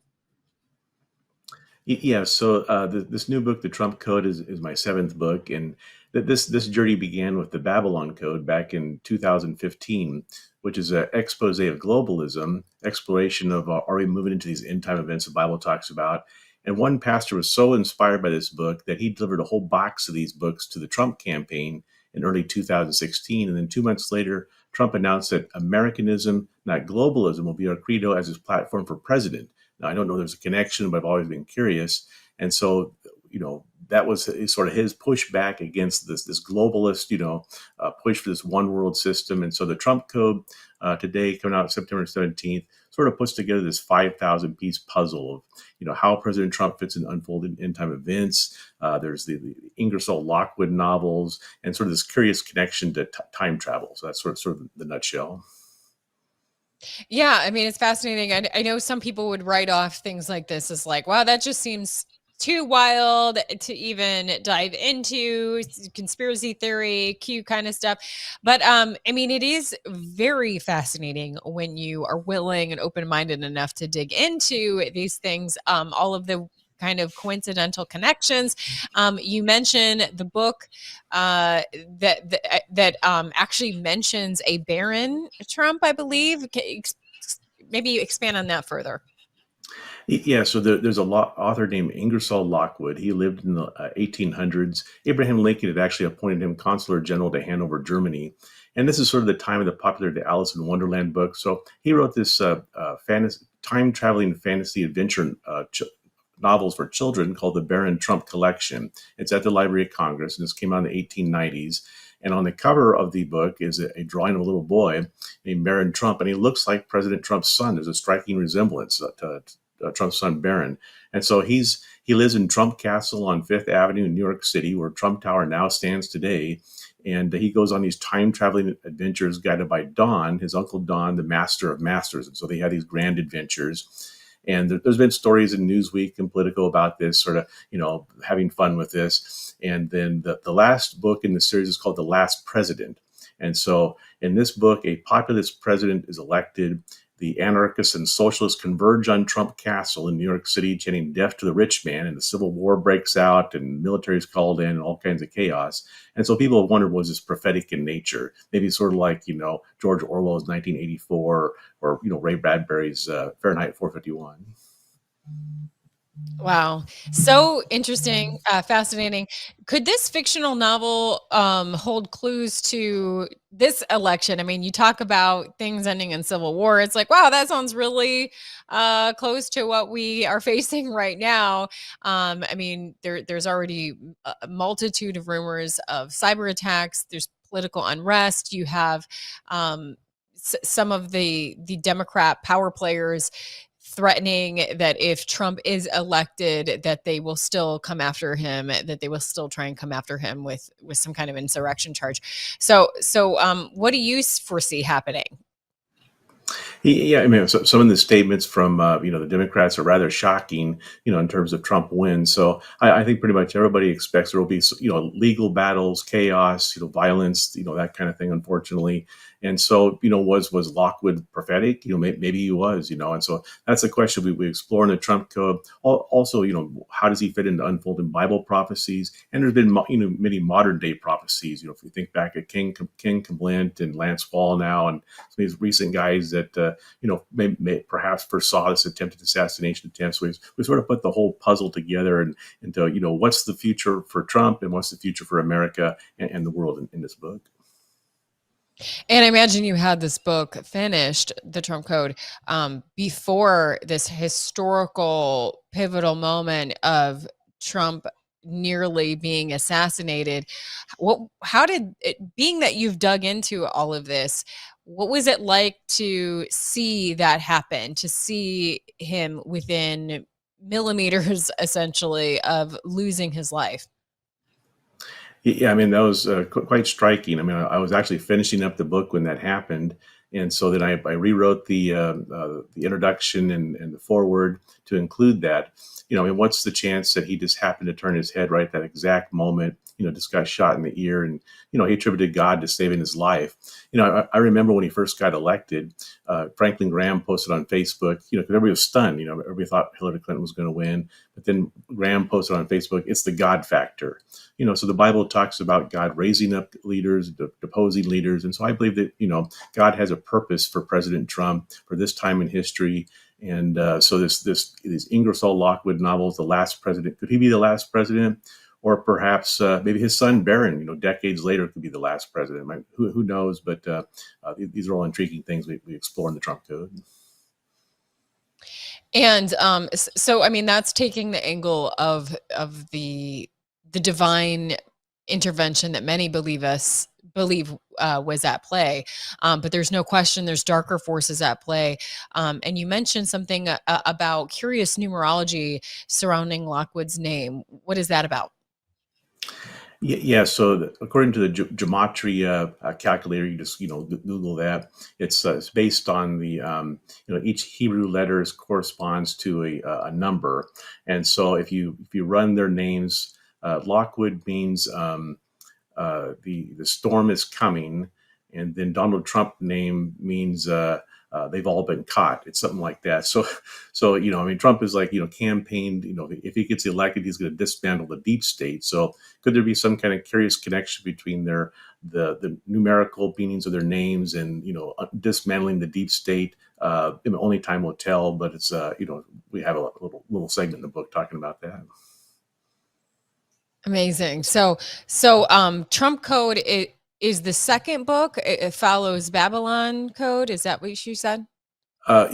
Yeah, so this new book, The Trump Code, is my 7th book, and that this journey began with the Babylon Code back in 2015, which is an expose of globalism, exploration of are we moving into these end time events the Bible talks about. And one pastor was so inspired by this book that he delivered a whole box of these books to the Trump campaign in early 2016. And then 2 months later, Trump announced that Americanism, not globalism, will be our credo as his platform for president. Now, I don't know there's a connection, but I've always been curious. And so, that was sort of his pushback against this globalist, push for this one world system. And so the Trump Code today, coming out September 17th, sort of puts together this 5,000 piece puzzle of, how President Trump fits in unfolding end time events. There's the Ingersoll Lockwood novels and sort of this curious connection to time travel. So that's sort of the nutshell.
Yeah, I mean, it's fascinating. I know some people would write off things like this as like, wow, that just seems too wild to even dive into conspiracy theory, Q kind of stuff. But I mean, it is very fascinating when you are willing and open-minded enough to dig into these things, all of the kind of coincidental connections. You mentioned the book that actually mentions a Baron Trump, I believe. Maybe expand on that further.
Yeah, so there's a author named Ingersoll Lockwood. He lived in the 1800s. Abraham Lincoln had actually appointed him consular general to Hanover, Germany. And this is sort of the time of the popular The Alice in Wonderland book. So he wrote this time-traveling fantasy adventure novels for children called the Baron Trump Collection. It's at the Library of Congress, and this came out in the 1890s. And on the cover of the book is a drawing of a little boy named Baron Trump, and he looks like President Trump's son. There's a striking resemblance to Trump's son Barron. And so he lives in Trump Castle on Fifth Avenue in New York City, where Trump Tower now stands today. And he goes on these time-traveling adventures guided by Don, his uncle Don, the master of masters. And so they have these grand adventures. And there's been stories in Newsweek and Politico about this, sort of, having fun with this. And then the last book in the series is called The Last President. And so in this book, a populist president is elected. The anarchists and socialists converge on Trump Castle in New York City, chanting death to the rich man, and the Civil War breaks out, and military is called in, and all kinds of chaos. And so people have wondered, was this prophetic in nature? Maybe sort of like, George Orwell's 1984 or Ray Bradbury's Fahrenheit 451.
Wow. So interesting, fascinating. Could this fictional novel hold clues to this election? I mean, you talk about things ending in civil war. It's like, wow, that sounds really close to what we are facing right now. I mean, there's already a multitude of rumors of cyber attacks. There's political unrest. You have some of the Democrat power players threatening that if Trump is elected, that they will still come after him, that they will still try and come after him with some kind of insurrection charge. So what do you foresee happening?
Yeah, I mean, so some of the statements from the Democrats are rather shocking, in terms of Trump wins. So I think pretty much everybody expects there will be, legal battles, chaos, violence, that kind of thing, unfortunately. And so, was Lockwood prophetic? Maybe he was, and so that's a question we explore in the Trump Code. Also, how does he fit into unfolding Bible prophecies? And there's been, many modern day prophecies. If we think back at King Comblint and Lance Wallnau and some of these recent guys that, may perhaps foresaw this attempted assassination attempt. So we sort of put the whole puzzle together and into, what's the future for Trump and what's the future for America and the world in this book.
And I imagine you had this book finished, the Trump Code, before this historical pivotal moment of Trump nearly being assassinated. How did it, being that you've dug into all of this, what was it like to see that happen, to see him within millimeters essentially of losing his life?
Yeah, I mean, that was quite striking. I mean, I was actually finishing up the book when that happened. And so then I rewrote the introduction and the foreword to include that. And what's the chance that he just happened to turn his head right at that exact moment, just got shot in the ear, and, he attributed God to saving his life. I remember when he first got elected, Franklin Graham posted on Facebook, because everybody was stunned. Everybody thought Hillary Clinton was going to win. But then Graham posted on Facebook, it's the God factor. So the Bible talks about God raising up leaders, deposing leaders. And so I believe that, God has a purpose for President Trump for this time in history. And so these Ingersoll Lockwood novels, The Last President, could he be the last president? Or perhaps maybe his son Barron, decades later, could be the last president. Who knows? But these are all intriguing things we explore in the Trump Code.
And so, I mean, that's taking the angle of the divine intervention that many believe was at play. But there's no question there's darker forces at play. And you mentioned something about curious numerology surrounding Lockwood's name. What is that about?
Yeah. So according to the gematria calculator, you just Google that. It's based on the each Hebrew letters corresponds to a number, and so if you run their names, Lockwood means the storm is coming, and then Donald Trump name means they've all been caught. It's something like that. So Trump is like campaigned. If he gets elected, he's going to dismantle the deep state. So could there be some kind of curious connection between the numerical meanings of their names and dismantling the deep state? Only time will tell. But it's we have a little segment in the book talking about that.
Amazing. So Trump Code is the second book. It follows Babylon Code. Is that what you said?
I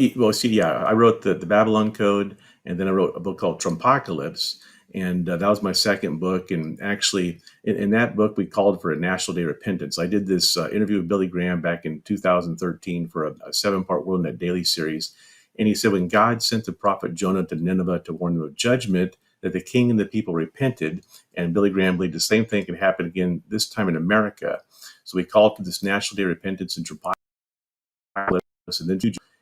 wrote the Babylon Code, and then I wrote a book called Trumpocalypse, and that was my second book. And actually, in that book, we called for a National Day of Repentance. I did this interview with Billy Graham back in 2013 for a 7-part WorldNet Daily series, and he said when God sent the prophet Jonah to Nineveh to warn them of judgment, that the king and the people repented, and Billy Graham believed the same thing could happen again this time in America. So we called for this National Day of Repentance and Trumpocalypse, and then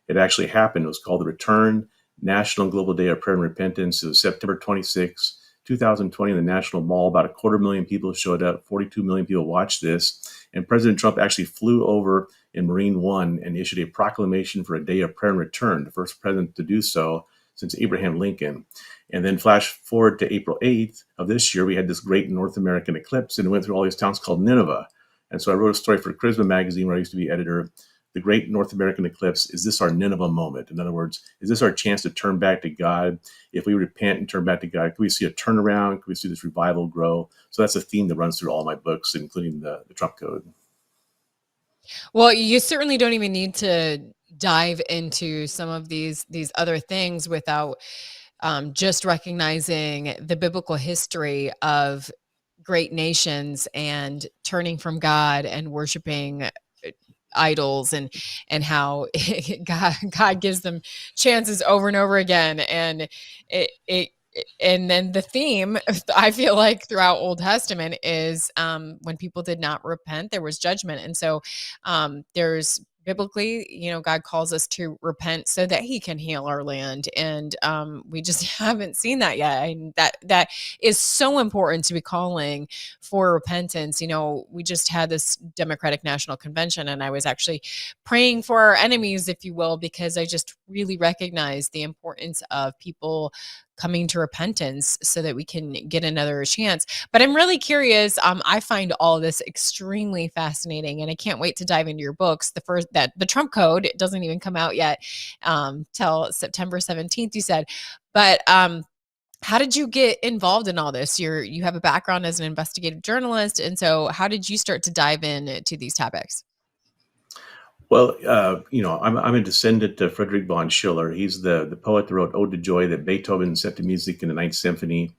it actually happened. It was called the Return National Global Day of Prayer and Repentance. It was September 26, 2020 in the National Mall. About 250,000 people showed up. 42 million people watched this. And President Trump actually flew over in Marine One and issued a proclamation for a day of prayer and return, the first president to do so since Abraham Lincoln. And then flash forward to April 8th of this year, we had this great North American eclipse, and it went through all these towns called Nineveh. And so I wrote a story for Charisma magazine where I used to be editor. The great North American eclipse, is this our Nineveh moment? In other words, is this our chance to turn back to God? If we repent and turn back to God, can we see a turnaround? Can we see this revival grow? So that's a theme that runs through all my books, including the Trump Code.
Well, you certainly don't even need to dive into some of these other things without just recognizing the biblical history of great nations and turning from God and worshiping idols, and how God gives them chances over and over again. And and then the theme, I feel like, throughout Old Testament is when people did not repent, there was judgment. And so there's biblically, God calls us to repent so that he can heal our land. And we just haven't seen that yet. And that is so important to be calling for repentance. We just had this Democratic National Convention, and I was actually praying for our enemies, if you will, because I just really recognize the importance of people coming to repentance so that we can get another chance. But I'm really curious. I find all this extremely fascinating, and I can't wait to dive into your books. The Trump Code, it doesn't even come out yet till September 17th, you said. But how did you get involved in all this? You have a background as an investigative journalist, and so how did you start to dive into these topics?
Well, I'm a descendant of Friedrich von Schiller. He's the poet that wrote Ode to Joy that Beethoven set to music in the Ninth Symphony.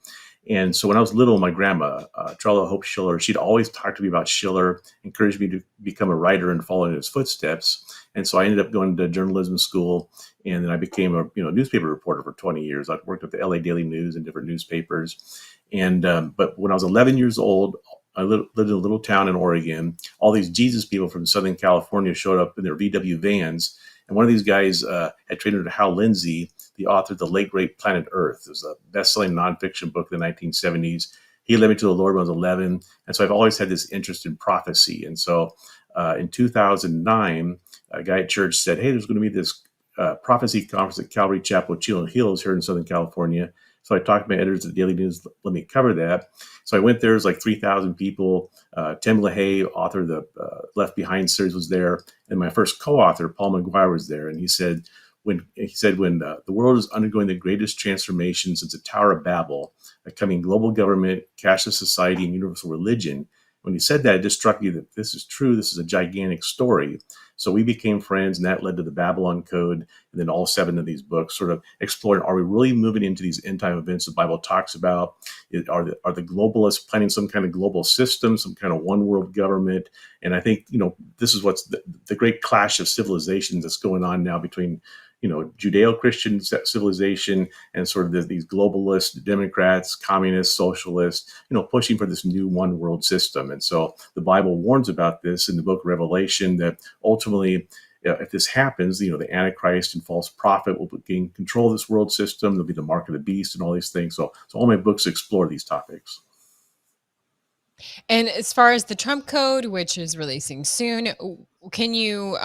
And so when I was little, my grandma, Charlotte Hope Schiller, she'd always talk to me about Schiller, encouraged me to become a writer and follow in his footsteps. And so I ended up going to journalism school, and then I became a newspaper reporter for 20 years. I worked at the LA Daily News and different newspapers. And but when I was 11 years old, I lived in a little town in Oregon. All these Jesus people from Southern California showed up in their VW vans. And one of these guys had trained under Hal Lindsey, the author of The Late Great Planet Earth. It was a best-selling nonfiction book in the 1970s. He led me to the Lord when I was 11. And so I've always had this interest in prophecy. And so in 2009, a guy at church said, hey, there's going to be this prophecy conference at Calvary Chapel, Chino Hills here in Southern California. So I talked to my editors at the Daily News, let me cover that. So I went there, it was like 3,000 people. Tim LaHaye, author of the Left Behind series, was there. And my first co-author, Paul McGuire, was there. And he said, when the world is undergoing the greatest transformation since the Tower of Babel, becoming global government, cashless society, and universal religion, when he said that, it just struck me that this is true. This is a gigantic story. So we became friends, and that led to the Babylon Code, and then all 7 of these books sort of exploring, are we really moving into these end-time events the Bible talks about? Are the globalists planning some kind of global system, some kind of one-world government? And I think, this is what's the great clash of civilizations that's going on now between Judeo-Christian civilization and sort of these globalist Democrats, communists, socialists, pushing for this new one world system. And so the Bible warns about this in the book of Revelation, that ultimately, if this happens, the Antichrist and false prophet will gain control of this world system. There'll be the mark of the beast and all these things. So all my books explore these topics.
And as far as the Trump Code, which is releasing soon, can you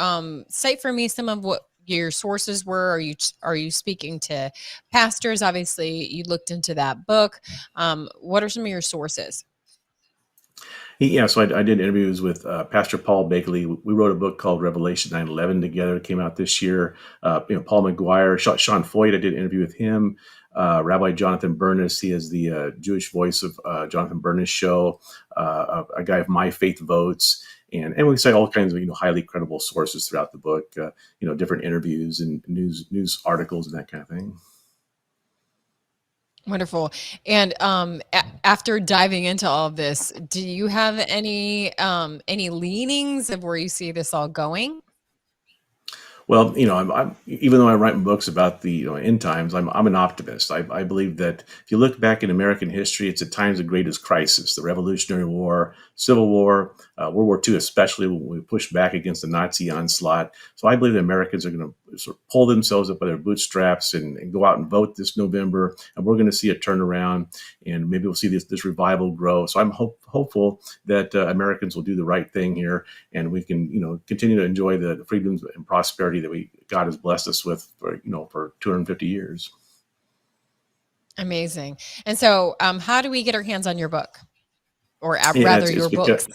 cite for me some of what your sources were? Are you speaking to pastors? Obviously, you looked into that book. What are some of your sources?
Yeah, so I did interviews with Pastor Paul Bakley. We wrote a book called Revelation 9/11 together. It came out this year. Paul McGuire, Sean Foyt, I did an interview with him. Rabbi Jonathan Bernis, he is the Jewish voice of Jonathan Bernis' show. A guy of My Faith Votes. And we cite all kinds of highly credible sources throughout the book, different interviews and news articles and that kind of thing.
Wonderful. And after diving into all of this, do you have any leanings of where you see this all going?
Well, I'm even though I write books about the end times, I'm an optimist. I believe that if you look back in American history, it's at times of greatest crisis: the Revolutionary War, Civil War, World War II, especially when we pushed back against the Nazi onslaught. So I believe the Americans are going to sort of pull themselves up by their bootstraps and go out and vote this November, and we're going to see a turnaround, and maybe we'll see this revival grow. So I'm hopeful that Americans will do the right thing here, and we can continue to enjoy the freedoms and prosperity that God has blessed us with for 250 years.
Amazing. And so, how do we get our hands on your book, or your books?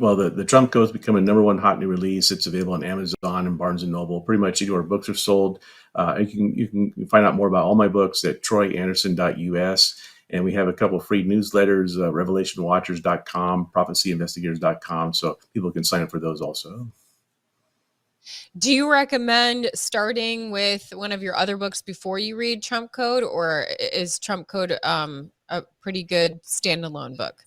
Well, the Trump Code has become a #1 hot new release. It's available on Amazon and Barnes & Noble. Pretty much anywhere books are sold. You can find out more about all my books at troyanderson.us. And we have a couple of free newsletters, revelationwatchers.com, prophecyinvestigators.com. So people can sign up for those also.
Do you recommend starting with one of your other books before you read Trump Code, or is Trump Code a pretty good standalone book?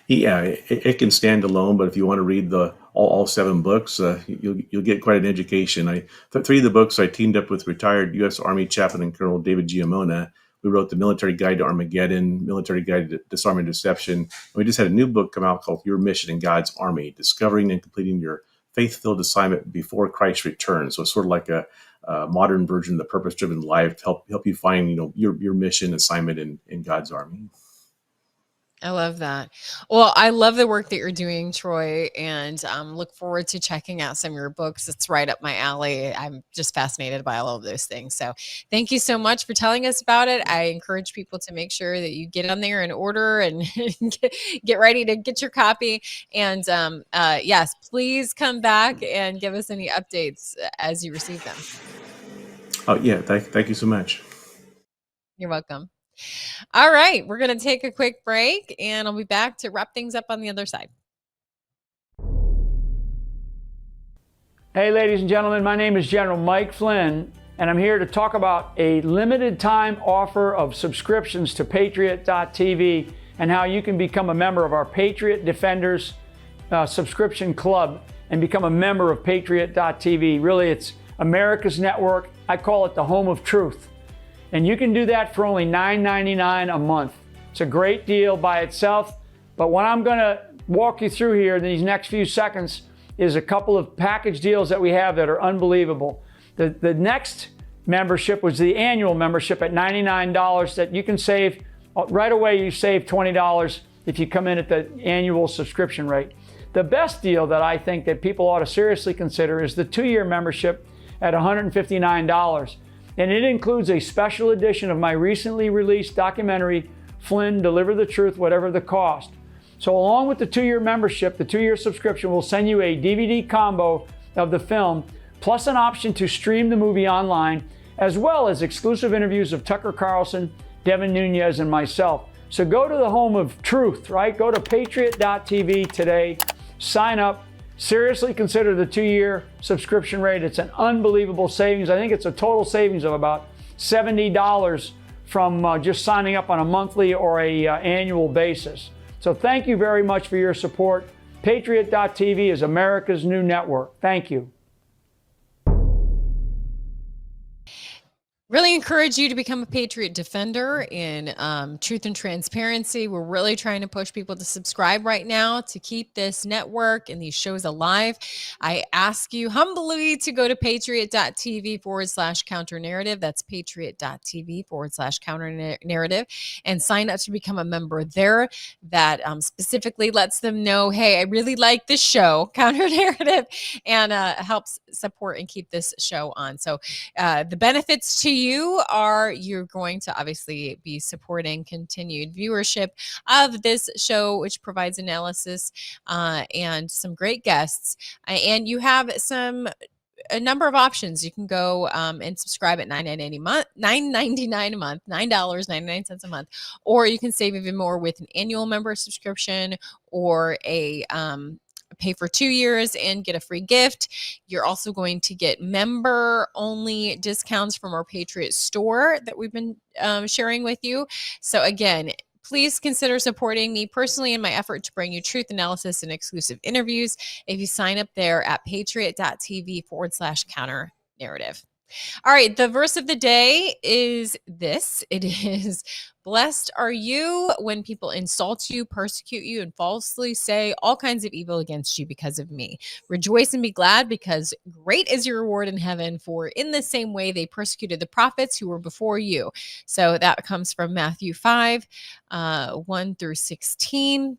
Yeah, it can stand alone, but if you want to read all 7 books, you'll get quite an education. 3 of the books I teamed up with retired U.S. Army Chaplain and Colonel David Giammona. We wrote the Military Guide to Armageddon, Military Guide to Disarming Deception. And we just had a new book come out called Your Mission in God's Army: Discovering and Completing Your Faith-Filled Assignment Before Christ Returns. So it's sort of like a modern version of the Purpose-Driven Life to help you find your mission assignment in God's army.
I love that. Well, I love the work that you're doing, Troy, and look forward to checking out some of your books. It's right up my alley. I'm just fascinated by all of those things. So thank you so much for telling us about it. I encourage people to make sure that you get on there and order and get ready to get your copy. And yes, please come back and give us any updates as you receive them.
Oh, yeah. Thank you so much.
You're welcome. All right, we're going to take a quick break, and I'll be back to wrap things up on the other side.
Hey, ladies and gentlemen, my name is General Mike Flynn, and I'm here to talk about a limited time offer of subscriptions to Patriot.tv and how you can become a member of our Patriot Defenders subscription club and become a member of Patriot.tv. Really, it's America's network. I call it the home of truth. And you can do that for only $9.99 a month. It's a great deal by itself, but what I'm gonna walk you through here in these next few seconds is a couple of package deals that we have that are unbelievable. The next membership was the annual membership at $99 that you can save. Right away, you save $20 if you come in at the annual subscription rate. The best deal that I think that people ought to seriously consider is the 2-year membership at $159. And it includes a special edition of my recently released documentary, Flynn, Deliver the Truth, Whatever the Cost. So along with the 2-year membership, the 2-year subscription will send you a DVD combo of the film, plus an option to stream the movie online, as well as exclusive interviews of Tucker Carlson, Devin Nunes, and myself. So go to the home of truth, right? Go to patriot.tv today, sign up, seriously consider the 2-year subscription rate. It's an unbelievable savings. I think it's a total savings of about $70 from just signing up on a monthly or a annual basis. So thank you very much for your support. Patriot.tv is America's new network. Thank you.
Really encourage you to become a Patriot Defender in truth and transparency. We're really trying to push people to subscribe right now to keep this network and these shows alive. I ask you humbly to go to patriot.tv/counter narrative. That's patriot.tv/counter narrative and sign up to become a member there. That specifically lets them know, hey, I really like this show, Counter Narrative, and helps support and keep this show on. So the benefits to you are you're going to obviously be supporting continued viewership of this show, which provides analysis and some great guests. And you have a number of options. You can go and subscribe at $9.99 a month, $9.99 a month, or you can save even more with an annual member subscription or a pay for 2 years and get a free gift. You're also going to get member-only discounts from our Patriot store that we've been sharing with you. So again, please consider supporting me personally in my effort to bring you truth analysis and exclusive interviews if you sign up there at patriot.tv/counter narrative. All right, the verse of the day is this. It is, blessed are you when people insult you, persecute you, and falsely say all kinds of evil against you because of me. Rejoice and be glad, because great is your reward in heaven, for in the same way they persecuted the prophets who were before you. So that comes from Matthew 5, 1 through 16.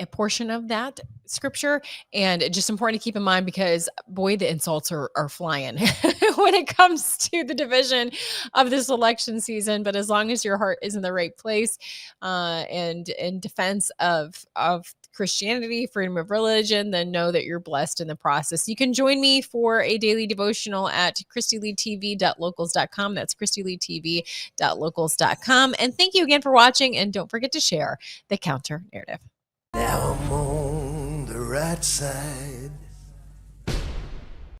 A portion of that scripture, and it's just important to keep in mind because boy, the insults are flying when it comes to the division of this election season. But as long as your heart is in the right place and in defense of Christianity, freedom of religion, then know that you're blessed in the process. You can join me for a daily devotional at ChristyLeeTV.locals.com. That's ChristyLeeTV.locals.com. And thank you again for watching, and don't forget to share the Counter Narrative.
Now I'm on the right side.